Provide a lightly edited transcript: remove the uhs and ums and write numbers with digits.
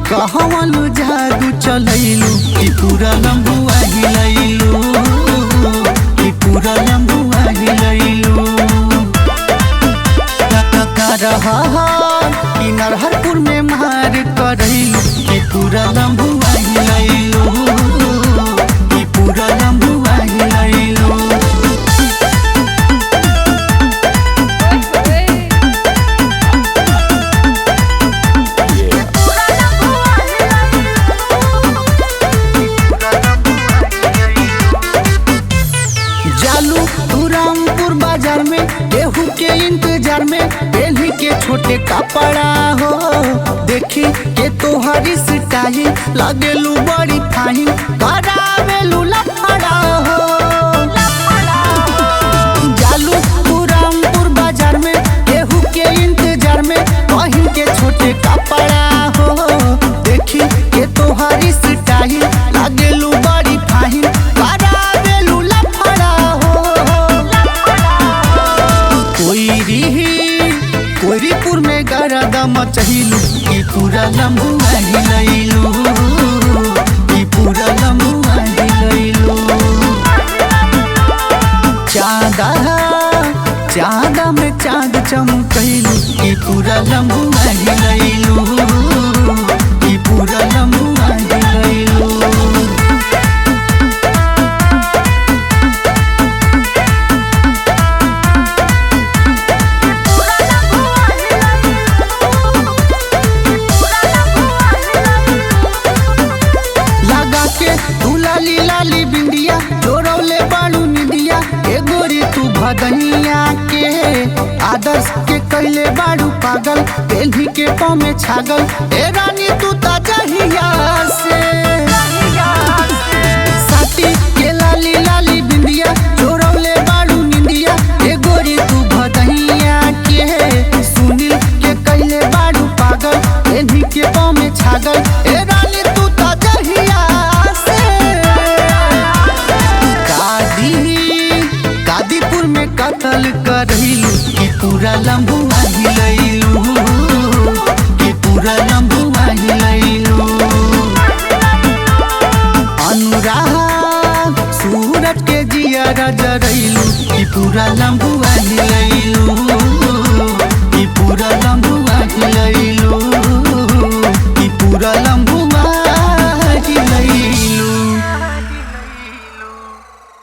कहवलु जादू चलैलु कि पूरा लंबुआ हिलैलु कि पूरा लंबुआ हिलैलु कि नरहरपुर में मार करैलु कि पूरा लंबुआ हिलैलु कि पूरा लंबुआ हिलैलु। रामपुर बाजार में केहू के इंतजार में पहली के छोटे कपड़ा हो देखी के तोहरी स्टाइल लगेलू बड़ी फाइन करावेलू लफड़ा हो। जालू तू रामपुर बाजार में केहू के इंतजार में पहन के छोटे कपड़ा हो देखी के तोहरी स्टाइल लगेलू बड़ी फाइन करावेलू लफड़ा हो। कोईरीपुर में गरदा मचहिलू कि पूरा लंबुआ हिलैलू कि पूरा लंबुआ हिलैलू। चाँदा में चाँद चमकैलू कि पूरा लंबुआ हिलैलू कि पूरा लंबुआ हिलैलू। लाली बिंदिया जोड़ौले बालू निदिया ए गोरी तू भदनिया के आदर्श के कैले बाड़ू पागल पेल्ही के पाँव में छागल ए रानी तू ताजहिया से साथी के लाली लाली बिंदिया जोड़ौले बालू निदिया ए गोरी तू भदनिया के सुनील के कैले बाड़ू पागल पेल्ही के पाँव में छागल ए रानी तू ताजहिया कादीपुर में कत्ल करैलू कि पूरा लंबुआ हिलैलू कि पूरा लंबुआ हिलैलू। अनुराग सूरज के जिया जरैलू कि पूरा लंबुआ हिलैलू।